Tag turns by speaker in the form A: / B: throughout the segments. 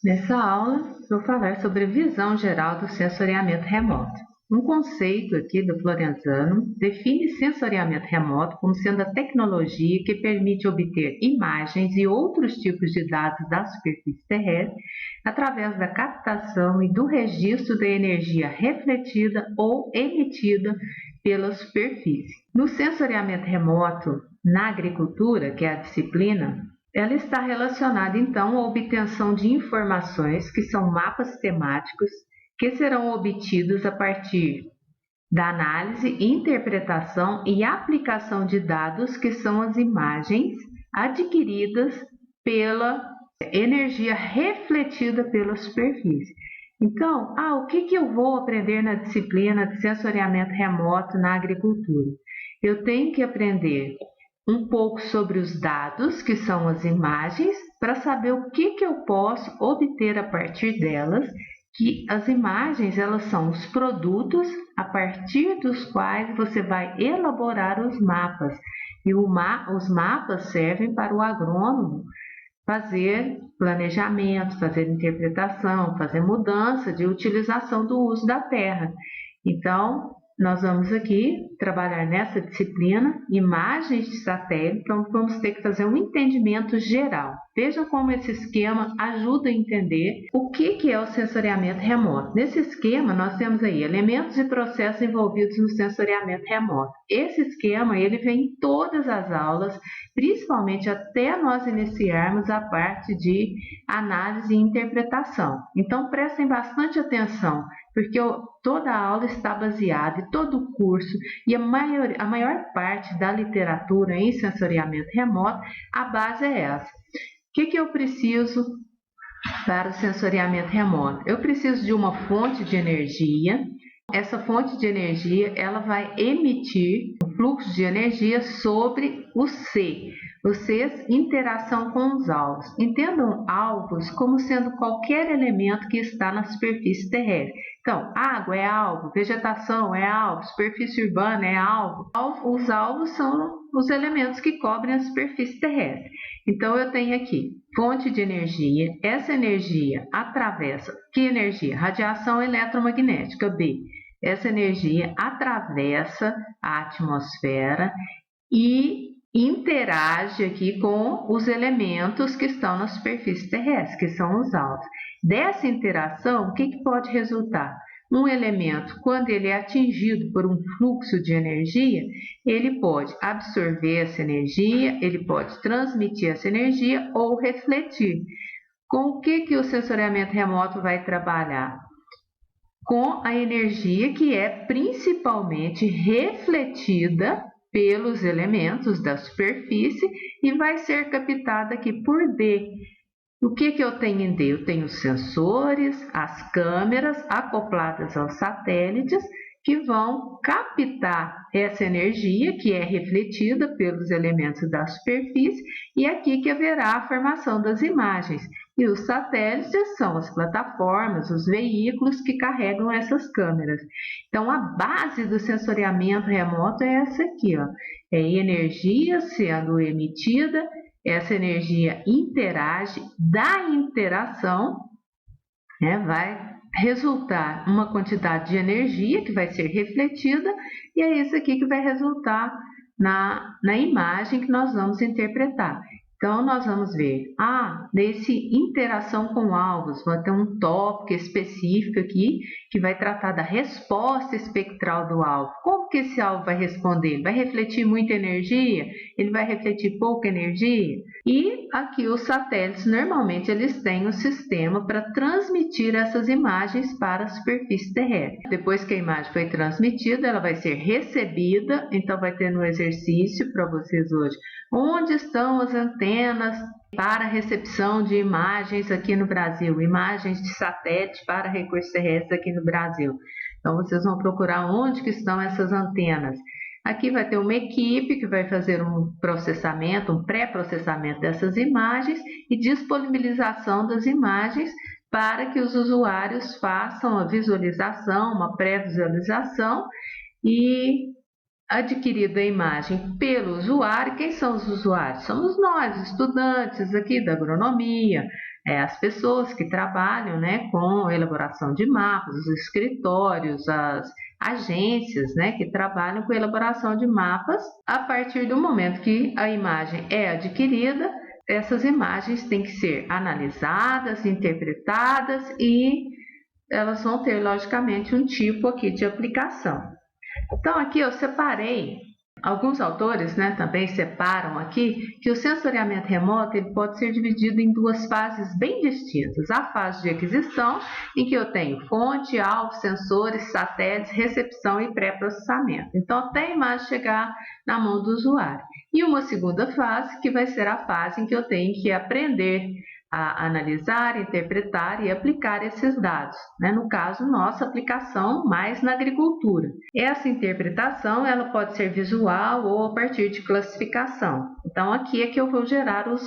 A: Nessa aula, vou falar sobre a visão geral do sensoriamento remoto. Um conceito aqui do Florenzano define sensoriamento remoto como sendo a tecnologia que permite obter imagens e outros tipos de dados da superfície terrestre através da captação e do registro da energia refletida ou emitida pela superfície. No sensoriamento remoto, na agricultura, que é a disciplina, ela está relacionada, então, à obtenção de informações, que são mapas temáticos, que serão obtidos a partir da análise, interpretação e aplicação de dados, que são as imagens adquiridas pela energia refletida pela superfície. Então, o que eu vou aprender na disciplina de sensoriamento remoto na agricultura? Eu tenho que aprender um pouco sobre os dados, que são as imagens, para saber o que eu posso obter a partir delas, que as imagens elas são os produtos a partir dos quais você vai elaborar os mapas. E os mapas servem para o agrônomo fazer planejamento, fazer interpretação, fazer mudança de utilização do uso da terra. Então, nós vamos aqui trabalhar nessa disciplina, imagens de satélite, então vamos ter que fazer um entendimento geral. Veja como esse esquema ajuda a entender o que é o sensoriamento remoto. Nesse esquema, nós temos aí elementos e processos envolvidos no sensoriamento remoto. Esse esquema, ele vem em todas as aulas, principalmente até nós iniciarmos a parte de análise e interpretação. Então, prestem bastante atenção, porque toda a aula está baseada, e todo o curso, e a maior parte da literatura em sensoriamento remoto, a base é essa. O que eu preciso para o sensoriamento remoto? Eu preciso de uma fonte de energia. Essa fonte de energia ela vai emitir um fluxo de energia sobre o C. O C, interação com os alvos. Entendam alvos como sendo qualquer elemento que está na superfície terrestre. Então, água é alvo, vegetação é alvo, superfície urbana é alvo. Os alvos são os elementos que cobrem a superfície terrestre. Então, eu tenho aqui fonte de energia. Essa energia atravessa, que energia? Radiação eletromagnética, B. Essa energia atravessa a atmosfera e interage aqui com os elementos que estão na superfície terrestre, que são os alvos. Dessa interação, o que pode resultar? Um elemento, quando ele é atingido por um fluxo de energia, ele pode absorver essa energia, ele pode transmitir essa energia ou refletir. Com o que o sensoriamento remoto vai trabalhar? Com a energia que é principalmente refletida pelos elementos da superfície e vai ser captada aqui por D. O que eu tenho em D? Eu tenho os sensores, as câmeras acopladas aos satélites que vão captar essa energia que é refletida pelos elementos da superfície e aqui que haverá a formação das imagens. E os satélites são as plataformas, os veículos que carregam essas câmeras. Então, a base do sensoriamento remoto é essa aqui, ó. É energia sendo emitida, essa energia interage, da interação, vai resultar uma quantidade de energia que vai ser refletida e é isso aqui que vai resultar na imagem que nós vamos interpretar. Então, nós vamos ver, nesse interação com alvos, vai ter um tópico específico aqui que vai tratar da resposta espectral do alvo. Como que esse alvo vai responder? Ele vai refletir muita energia? Ele vai refletir pouca energia? E aqui os satélites, normalmente, eles têm um sistema para transmitir essas imagens para a superfície terrestre. Depois que a imagem foi transmitida, ela vai ser recebida, então vai ter no exercício para vocês hoje, onde estão as antenas para recepção de imagens aqui no Brasil, imagens de satélite para recursos terrestres aqui no Brasil. Então, vocês vão procurar onde que estão essas antenas. Aqui vai ter uma equipe que vai fazer um processamento, um pré-processamento dessas imagens e disponibilização das imagens para que os usuários façam a visualização, uma pré-visualização e adquirida a imagem pelo usuário. Quem são os usuários? Somos nós, estudantes aqui da agronomia, as pessoas que trabalham, né, com elaboração de mapas, os escritórios, as agências, né, que trabalham com elaboração de mapas. A partir do momento que a imagem é adquirida, essas imagens têm que ser analisadas, interpretadas e elas vão ter, logicamente, um tipo aqui de aplicação. Então, aqui eu separei, alguns autores, né, também separam aqui, que o sensoriamento remoto ele pode ser dividido em duas fases bem distintas. A fase de aquisição, em que eu tenho fonte, alvo, sensores, satélites, recepção e pré-processamento. Então, até a imagem chegar na mão do usuário. E uma segunda fase, que vai ser a fase em que eu tenho que aprender a analisar, interpretar e aplicar esses dados, né? No caso, nossa aplicação mais na agricultura. Essa interpretação ela pode ser visual ou a partir de classificação. Então, aqui é que eu vou gerar os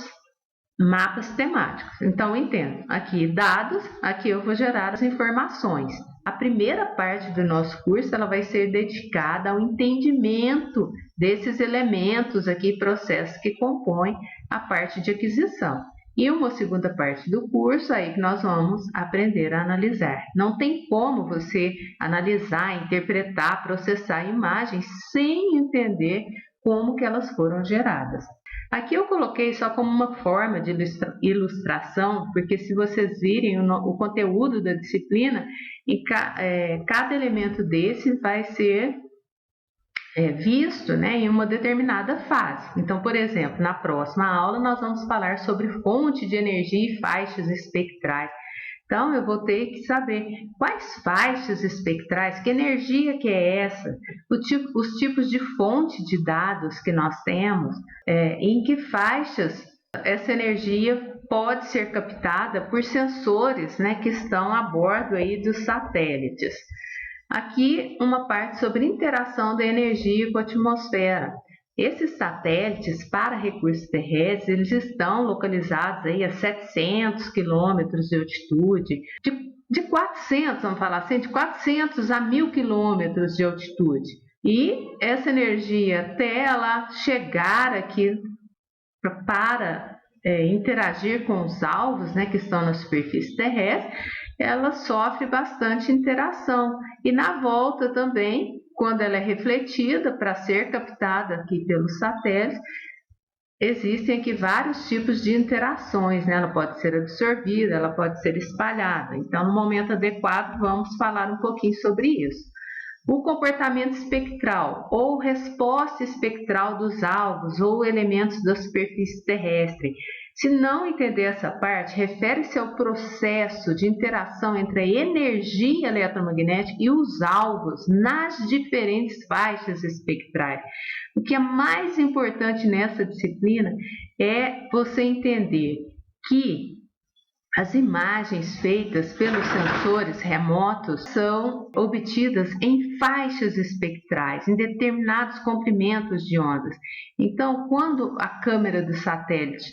A: mapas temáticos. Então, entendo, aqui dados, aqui eu vou gerar as informações. A primeira parte do nosso curso ela vai ser dedicada ao entendimento desses elementos aqui, processos que compõem a parte de aquisição. E uma segunda parte do curso aí que nós vamos aprender a analisar. Não tem como você analisar, interpretar, processar imagens sem entender como que elas foram geradas. Aqui eu coloquei só como uma forma de ilustração, porque se vocês virem o conteúdo da disciplina, cada elemento desse vai ser visto, né, em uma determinada fase. Então, por exemplo, na próxima aula nós vamos falar sobre fonte de energia e faixas espectrais. Então, eu vou ter que saber quais faixas espectrais, que energia que é essa, os tipos de fonte de dados que nós temos, em que faixas essa energia pode ser captada por sensores, né, que estão a bordo aí dos satélites. Aqui uma parte sobre interação da energia com a atmosfera. Esses satélites para recursos terrestres, eles estão localizados aí a 700 quilômetros de altitude, de 400, vamos falar assim, de 400 a 1.000 quilômetros de altitude. E essa energia, até ela chegar aqui para interagir com os alvos, né, que estão na superfície terrestre, ela sofre bastante interação. E na volta também, quando ela é refletida para ser captada aqui pelos satélites, existem aqui vários tipos de interações, né? Ela pode ser absorvida, ela pode ser espalhada. Então, no momento adequado, vamos falar um pouquinho sobre isso. O comportamento espectral ou resposta espectral dos alvos ou elementos da superfície terrestre. Se não entender essa parte, refere-se ao processo de interação entre a energia eletromagnética e os alvos nas diferentes faixas espectrais. O que é mais importante nessa disciplina é você entender que as imagens feitas pelos sensores remotos são obtidas em faixas espectrais, em determinados comprimentos de ondas. Então, quando a câmera do satélite,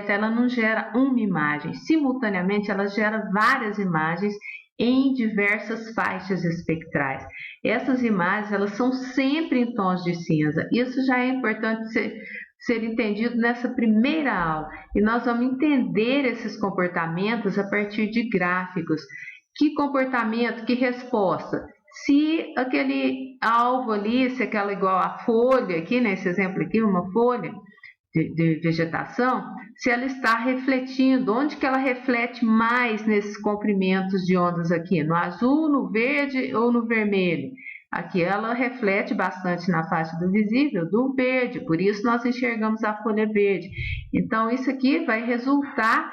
A: ela não gera uma imagem, simultaneamente ela gera várias imagens em diversas faixas espectrais. Essas imagens elas são sempre em tons de cinza. Isso já é importante ser entendido nessa primeira aula. E nós vamos entender esses comportamentos a partir de gráficos. Que comportamento, que resposta? Se aquele alvo ali, se aquela igual a folha aqui, nesse exemplo aqui, uma folha de vegetação, se ela está refletindo, onde que ela reflete mais nesses comprimentos de ondas aqui? No azul, no verde ou no vermelho? Aqui ela reflete bastante na faixa do visível do verde, por isso nós enxergamos a folha verde. Então, isso aqui vai resultar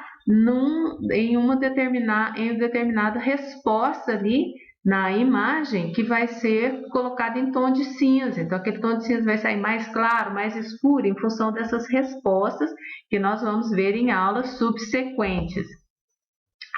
A: em uma determinada resposta ali na imagem que vai ser colocada em tom de cinza. Então, aquele tom de cinza vai sair mais claro, mais escuro, em função dessas respostas que nós vamos ver em aulas subsequentes.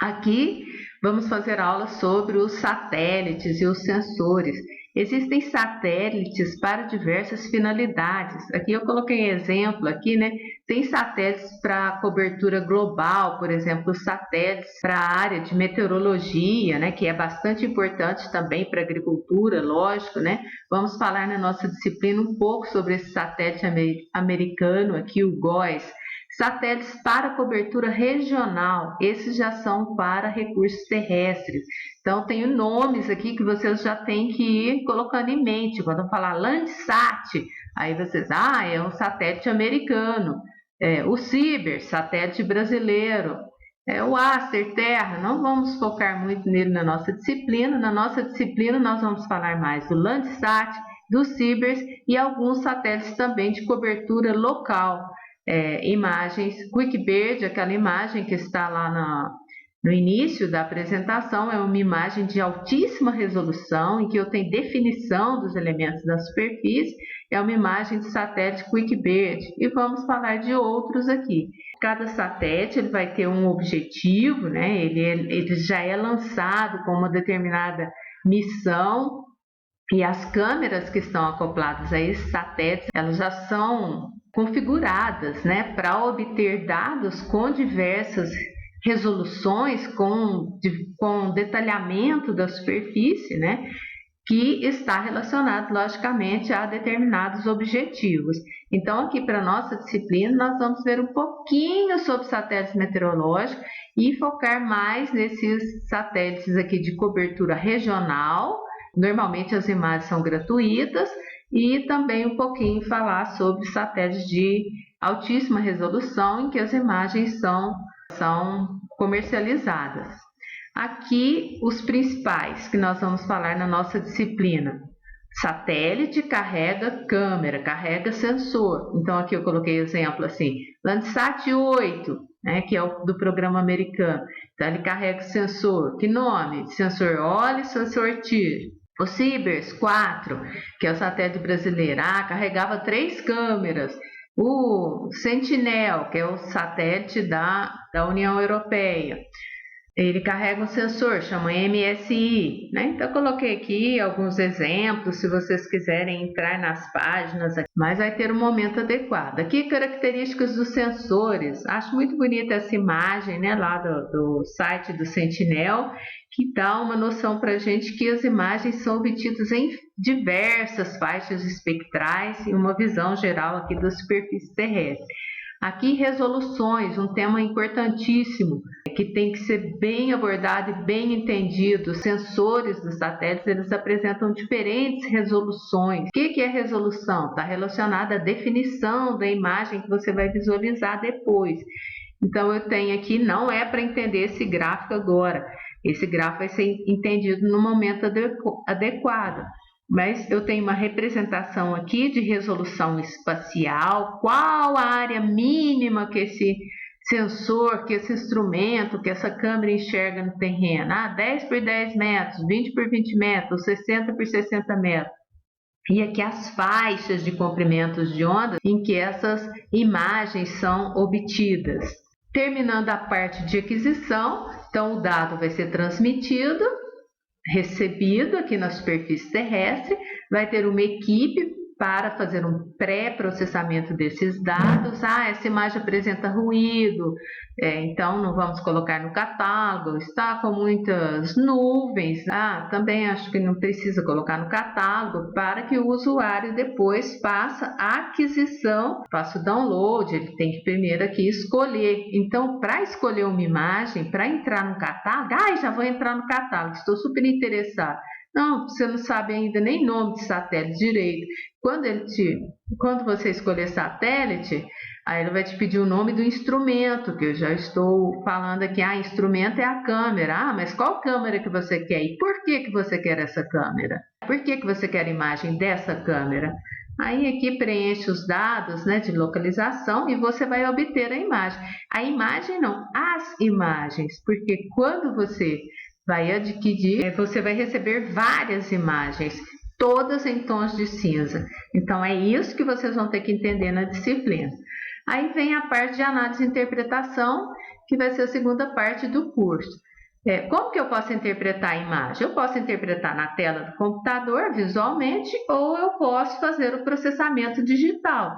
A: Aqui vamos fazer aulas sobre os satélites e os sensores. Existem satélites para diversas finalidades. Aqui eu coloquei exemplo aqui, né? Tem satélites para cobertura global, por exemplo, satélites para a área de meteorologia, né? Que é bastante importante também para a agricultura, lógico, né? Vamos falar na nossa disciplina um pouco sobre esse satélite americano aqui, o GOES, Satélites para cobertura regional, esses já são para recursos terrestres. Então, tenho nomes aqui que vocês já têm que ir colocando em mente. Quando eu falar Landsat, aí vocês, é um satélite americano. O Ciber, satélite brasileiro. O Aster, Terra, não vamos focar muito nele na nossa disciplina. Na nossa disciplina, nós vamos falar mais do Landsat, do Cibers e alguns satélites também de cobertura local. Imagens QuickBird, aquela imagem que está lá no início da apresentação, é uma imagem de altíssima resolução, em que eu tenho definição dos elementos da superfície, é uma imagem de satélite QuickBird, e vamos falar de outros aqui. Cada satélite ele vai ter um objetivo, né? Ele já é lançado com uma determinada missão, e as câmeras que estão acopladas a esses satélites, elas já são configuradas, né, para obter dados com diversas resoluções, com detalhamento da superfície, né, que está relacionado, logicamente, a determinados objetivos. Então, aqui para a nossa disciplina, nós vamos ver um pouquinho sobre satélites meteorológicos e focar mais nesses satélites aqui de cobertura regional. Normalmente as imagens são gratuitas, e também um pouquinho falar sobre satélites de altíssima resolução, em que as imagens são comercializadas. Aqui os principais que nós vamos falar na nossa disciplina. Satélite carrega câmera, carrega sensor. Então aqui eu coloquei exemplo assim, Landsat 8, né, que é o do programa americano. Então ele carrega sensor. Que nome? Sensor OLE, sensor TIR. O Cibers 4, que é o satélite brasileiro, carregava 3 câmeras. O Sentinel, que é o satélite da União Europeia, ele carrega um sensor, chama MSI, né? Então, eu coloquei aqui alguns exemplos, se vocês quiserem entrar nas páginas, mas vai ter um momento adequado. Aqui, características dos sensores. Acho muito bonita essa imagem, né, lá do site do Sentinel, que dá uma noção para a gente que as imagens são obtidas em diversas faixas espectrais e uma visão geral aqui da superfície terrestre. Aqui, resoluções, um tema importantíssimo, que tem que ser bem abordado e bem entendido. Os sensores dos satélites, eles apresentam diferentes resoluções. O que é resolução? Está relacionada à definição da imagem que você vai visualizar depois. Então, eu tenho aqui, não é para entender esse gráfico agora. Esse gráfico vai ser entendido no momento adequado. Mas eu tenho uma representação aqui de resolução espacial, qual a área mínima que esse sensor, que esse instrumento, que essa câmera enxerga no terreno. 10 por 10 metros, 20 por 20 metros, 60 por 60 metros. E aqui as faixas de comprimentos de onda em que essas imagens são obtidas. Terminando a parte de aquisição, então o dado vai ser transmitido, recebido aqui na superfície terrestre, vai ter uma equipe para fazer um pré-processamento desses dados. Essa imagem apresenta ruído, então não vamos colocar no catálogo, está com muitas nuvens. Também acho que não precisa colocar no catálogo, para que o usuário depois faça a aquisição, faça o download, ele tem que primeiro aqui escolher. Então, para escolher uma imagem, para entrar no catálogo, já vou entrar no catálogo, estou super interessado. Não, você não sabe ainda nem nome de satélite direito. Quando você escolher satélite, aí ele vai te pedir o nome do instrumento, que eu já estou falando aqui. Instrumento é a câmera. Mas qual câmera que você quer? E por que você quer essa câmera? Por que você quer a imagem dessa câmera? Aí aqui preenche os dados, né, de localização, e você vai obter a imagem. A imagem não, as imagens, porque quando você vai adquirir, você vai receber várias imagens, todas em tons de cinza. Então, é isso que vocês vão ter que entender na disciplina. Aí vem a parte de análise e interpretação, que vai ser a segunda parte do curso. Como que eu posso interpretar a imagem? Eu posso interpretar na tela do computador, visualmente, ou eu posso fazer o processamento digital.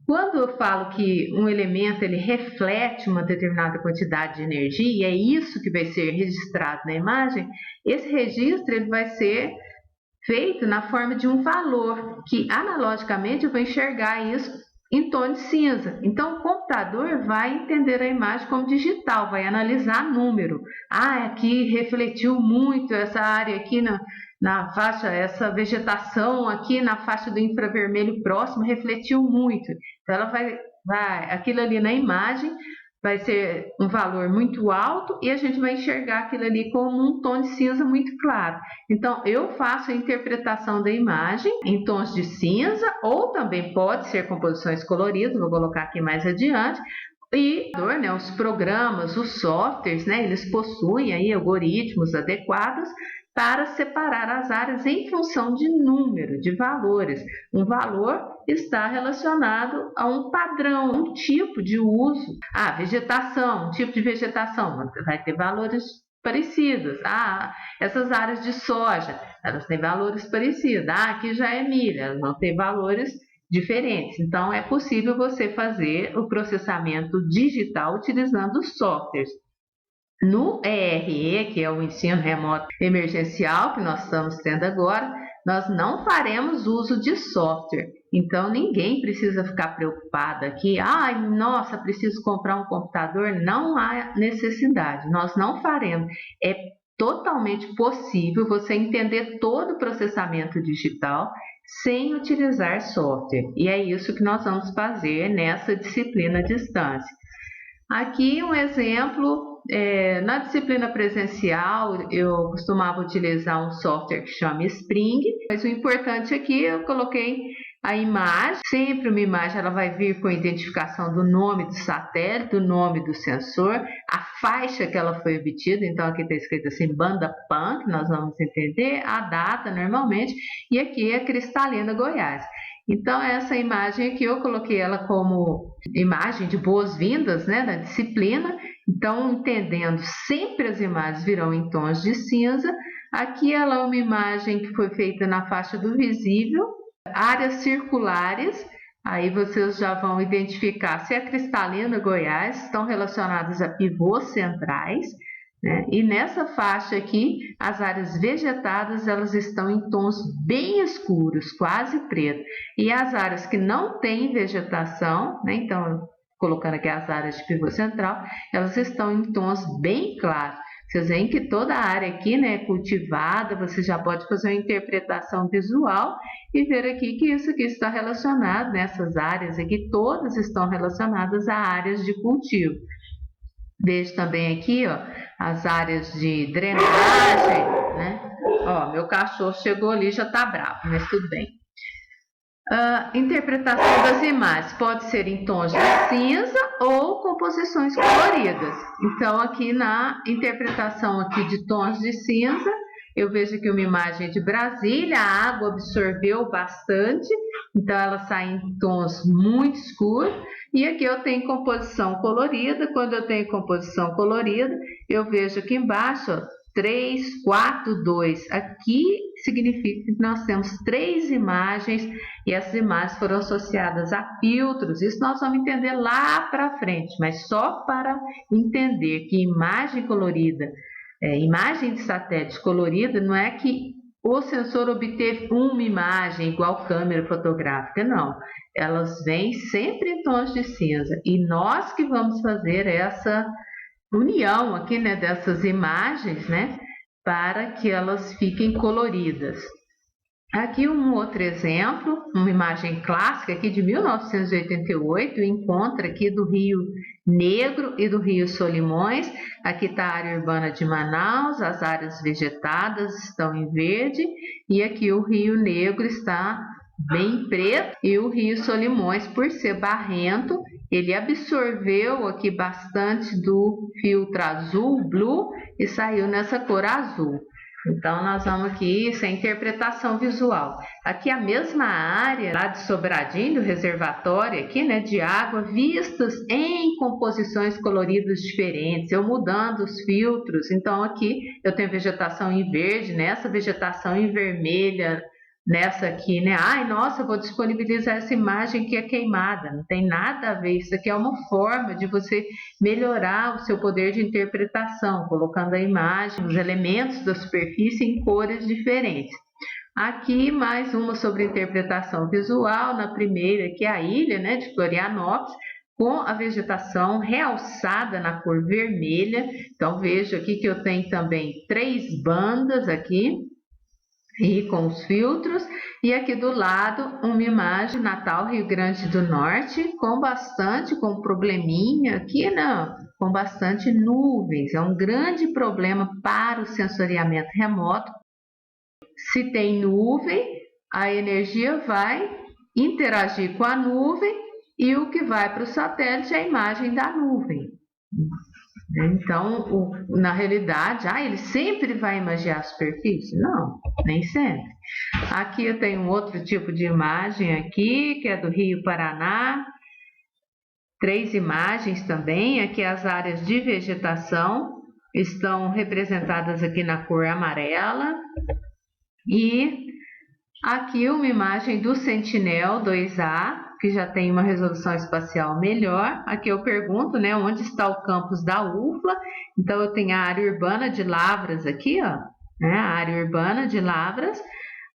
A: Quando eu falo que um elemento ele reflete uma determinada quantidade de energia, e é isso que vai ser registrado na imagem, esse registro ele vai ser feito na forma de um valor, que analogicamente eu vou enxergar isso em tom de cinza. Então, o computador vai entender a imagem como digital, vai analisar número. Ah, aqui refletiu muito essa área aqui na faixa, essa vegetação aqui na faixa do infravermelho próximo refletiu muito. Então, ela vai aquilo ali na imagem vai ser um valor muito alto e a gente vai enxergar aquilo ali como um tom de cinza muito claro. Então, eu faço a interpretação da imagem em tons de cinza, ou também pode ser composições coloridas, vou colocar aqui mais adiante. E né, os programas, os softwares, né, eles possuem aí algoritmos adequados para separar as áreas em função de número, de valores. Um valor está relacionado a um padrão, um tipo de uso. Vegetação, um tipo de vegetação vai ter valores parecidos. Essas áreas de soja, elas têm valores parecidos. Aqui já é milho, elas vão ter valores diferentes. Então, é possível você fazer o processamento digital utilizando softwares. No ERE, que é o ensino remoto emergencial que nós estamos tendo agora, nós não faremos uso de software. Então, ninguém precisa ficar preocupado aqui. Nossa, preciso comprar um computador. Não há necessidade. Nós não faremos. É totalmente possível você entender todo o processamento digital sem utilizar software. E é isso que nós vamos fazer nessa disciplina à distância. Aqui um exemplo. Na disciplina presencial, eu costumava utilizar um software que chama Spring, mas o importante aqui eu coloquei a imagem. Sempre uma imagem ela vai vir com a identificação do nome do satélite, do nome do sensor, a faixa que ela foi obtida. Então aqui está escrito assim, banda PAN, que nós vamos entender, a data normalmente, e aqui é Cristalina, Goiás. Então, essa imagem aqui eu coloquei ela como imagem de boas-vindas, né, da disciplina. Então, entendendo, sempre as imagens virão em tons de cinza. Aqui ela é uma imagem que foi feita na faixa do visível, áreas circulares. Aí vocês já vão identificar se a Cristalina, Goiás, estão relacionadas a pivôs centrais. Né? E nessa faixa aqui, as áreas vegetadas elas estão em tons bem escuros, quase preto. E as áreas que não têm vegetação, né? Então, colocando aqui as áreas de pivô central, elas estão em tons bem claros. Vocês veem que toda a área aqui, né, é cultivada, você já pode fazer uma interpretação visual e ver aqui que isso aqui está relacionado, nessas áreas aqui, todas estão relacionadas a áreas de cultivo. Vejo também aqui, as áreas de drenagem, né? Meu cachorro chegou ali, já está bravo, mas tudo bem. Interpretação das imagens pode ser em tons de cinza ou composições coloridas. Então, aqui na interpretação aqui de tons de cinza, eu vejo aqui uma imagem de Brasília, a água absorveu bastante, então ela sai em tons muito escuros. E aqui eu tenho composição colorida. Quando eu tenho composição colorida, eu vejo aqui embaixo, 3, 4, 2. Aqui significa que nós temos 3 imagens e essas imagens foram associadas a filtros. Isso nós vamos entender lá para frente, mas só para entender que imagem colorida, imagem de satélite colorida, não é que o sensor obteve uma imagem igual câmera fotográfica, não. Elas vêm sempre em tons de cinza e nós que vamos fazer essa união aqui, né, dessas imagens, né, para que elas fiquem coloridas. Aqui um outro exemplo, uma imagem clássica aqui de 1988, encontra aqui do Rio Negro e do Rio Solimões. Aqui está a área urbana de Manaus, as áreas vegetadas estão em verde e aqui o Rio Negro está bem preto e o Rio Solimões, por ser barrento, ele absorveu aqui bastante do filtro azul, blue, e saiu nessa cor azul. Então, nós vamos aqui, isso é interpretação visual. Aqui a mesma área lá de Sobradinho, do reservatório aqui, né, de água, vistas em composições coloridas diferentes, eu mudando os filtros. Então, aqui eu tenho vegetação em verde, nessa vegetação em vermelha, nessa aqui, né? Nossa, eu vou disponibilizar essa imagem que é queimada. Não tem nada a ver. Isso aqui é uma forma de você melhorar o seu poder de interpretação, colocando a imagem, os elementos da superfície em cores diferentes. Aqui mais uma sobre interpretação visual, na primeira que é a ilha, né, de Florianópolis, com a vegetação realçada na cor vermelha. Então veja aqui que eu tenho também 3 bandas aqui, e com os filtros, e aqui do lado uma imagem Natal, Rio Grande do Norte, com probleminha aqui, não, com bastante nuvens. É um grande problema para o sensoriamento remoto. Se tem nuvem, a energia vai interagir com a nuvem e o que vai para o satélite é a imagem da nuvem. Então, na realidade, ele sempre vai imagiar a superfície? Não, nem sempre. Aqui eu tenho um outro tipo de imagem aqui, que é do Rio Paraná. 3 imagens também. Aqui as áreas de vegetação estão representadas aqui na cor amarela. E aqui uma imagem do Sentinel-2A, que já tem uma resolução espacial melhor. Aqui eu pergunto, né, onde está o campus da UFLA. Então eu tenho a área urbana de Lavras aqui, ó, né, a área urbana de Lavras.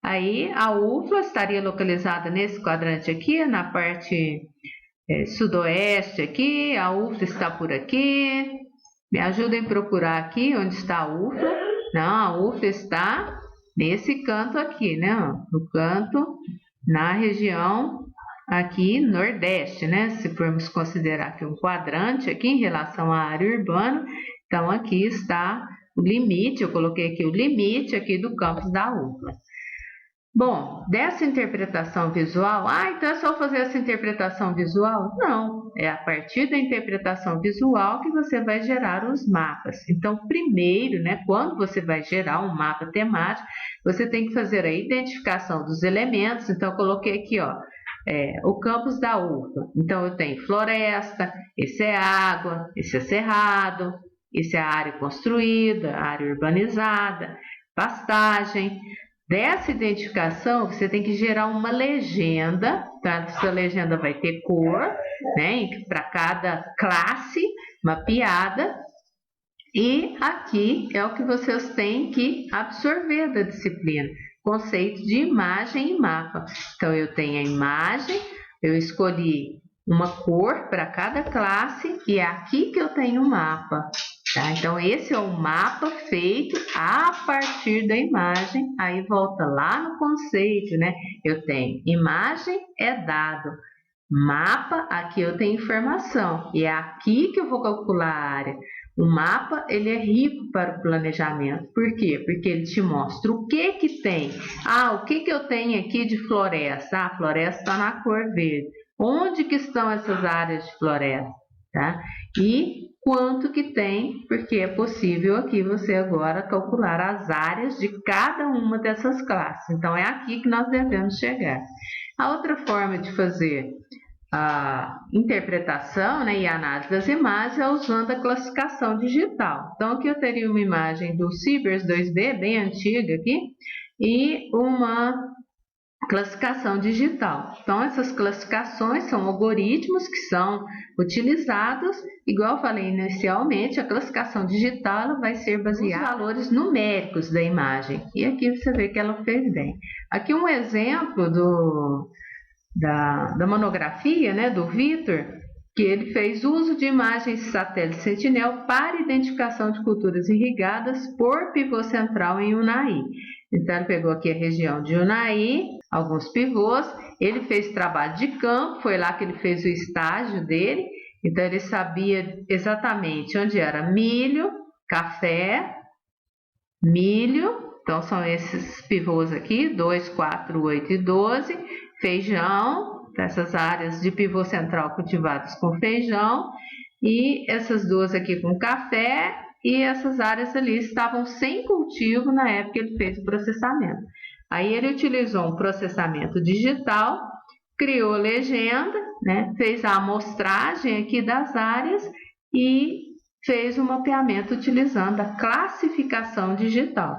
A: Aí a UFLA estaria localizada nesse quadrante aqui, na parte sudoeste aqui. A UFLA está por aqui. Me ajudem a procurar aqui onde está a UFLA. Não, a UFLA está nesse canto aqui, né? No canto, na região aqui nordeste, né? Se formos considerar aqui um quadrante aqui em relação à área urbana, então aqui está o limite, eu coloquei aqui o limite aqui do campus da UFLA. Bom, dessa interpretação visual, então é só fazer essa interpretação visual? Não, é a partir da interpretação visual que você vai gerar os mapas. Então, primeiro, né, quando você vai gerar um mapa temático, você tem que fazer a identificação dos elementos. Então, eu coloquei aqui, ó, o campus da UFLA. Então, eu tenho floresta, esse é água, esse é cerrado, esse é a área construída, a área urbanizada, pastagem. Dessa identificação, você tem que gerar uma legenda, tá? Essa legenda vai ter cor, né? Para cada classe, mapeada. E aqui é o que vocês têm que absorver da disciplina, conceito de imagem e mapa. Então, eu tenho a imagem, eu escolhi uma cor para cada classe e é aqui que eu tenho o mapa. Tá? Então, esse é o mapa feito a partir da imagem, aí volta lá no conceito, né? Eu tenho imagem é dado, mapa, aqui eu tenho informação, e é aqui que eu vou calcular a área. O mapa, ele é rico para o planejamento. Por quê? Porque ele te mostra o que que tem. O que que eu tenho aqui de floresta? A floresta está na cor verde. Onde que estão essas áreas de floresta? Tá? E quanto que tem, porque é possível aqui você agora calcular as áreas de cada uma dessas classes. Então, é aqui que nós devemos chegar. A outra forma de fazer a interpretação, né, e a análise das imagens é usando a classificação digital. Então, aqui eu teria uma imagem do Cibers 2B, bem antiga aqui, e uma classificação digital. Então, essas classificações são algoritmos que são utilizados, igual eu falei inicialmente, a classificação digital ela vai ser baseada nos valores numéricos da imagem. E aqui você vê que ela fez bem. Aqui um exemplo da monografia, né, do Vitor, que ele fez uso de imagens de satélite Sentinel para identificação de culturas irrigadas por pivô central em Unai. Então, ele pegou aqui a região de Unai, alguns pivôs, ele fez trabalho de campo, foi lá que ele fez o estágio dele, então ele sabia exatamente onde era milho, café, milho, então são esses pivôs aqui, 2, 4, 8 e 12, feijão, essas áreas de pivô central cultivadas com feijão, e essas duas aqui com café, e essas áreas ali estavam sem cultivo na época que ele fez o processamento. Aí ele utilizou um processamento digital, criou legenda, né, fez a amostragem aqui das áreas e fez o mapeamento utilizando a classificação digital.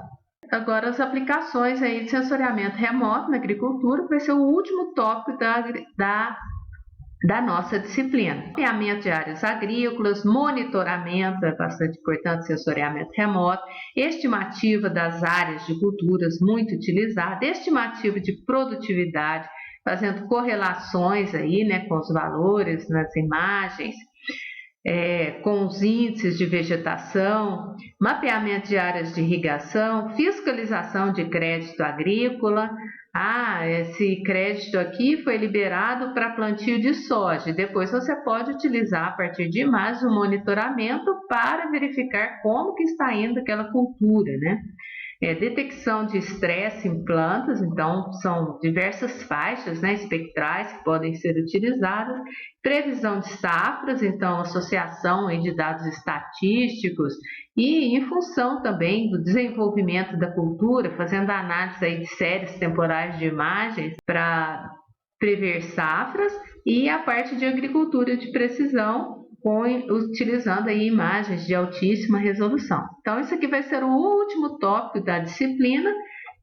A: Agora, as aplicações aí de sensoriamento remoto na agricultura vai ser o último tópico da da nossa disciplina. Mapeamento de áreas agrícolas, monitoramento, é bastante importante, sensoriamento remoto, estimativa das áreas de culturas, muito utilizada, estimativa de produtividade, fazendo correlações aí, né, com os valores nas imagens, com os índices de vegetação, mapeamento de áreas de irrigação, fiscalização de crédito agrícola. Esse crédito aqui foi liberado para plantio de soja. Depois você pode utilizar a partir de imagens o monitoramento para verificar como que está indo aquela cultura, né? Detecção de estresse em plantas, então são diversas faixas, né, espectrais que podem ser utilizadas. Previsão de safras, então associação aí de dados estatísticos e em função também do desenvolvimento da cultura, fazendo análise aí de séries temporais de imagens para prever safras, e a parte de agricultura de precisão, utilizando aí imagens de altíssima resolução. Então, isso aqui vai ser o último tópico da disciplina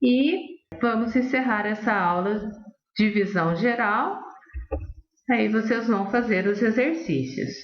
A: e vamos encerrar essa aula de visão geral. Aí vocês vão fazer os exercícios.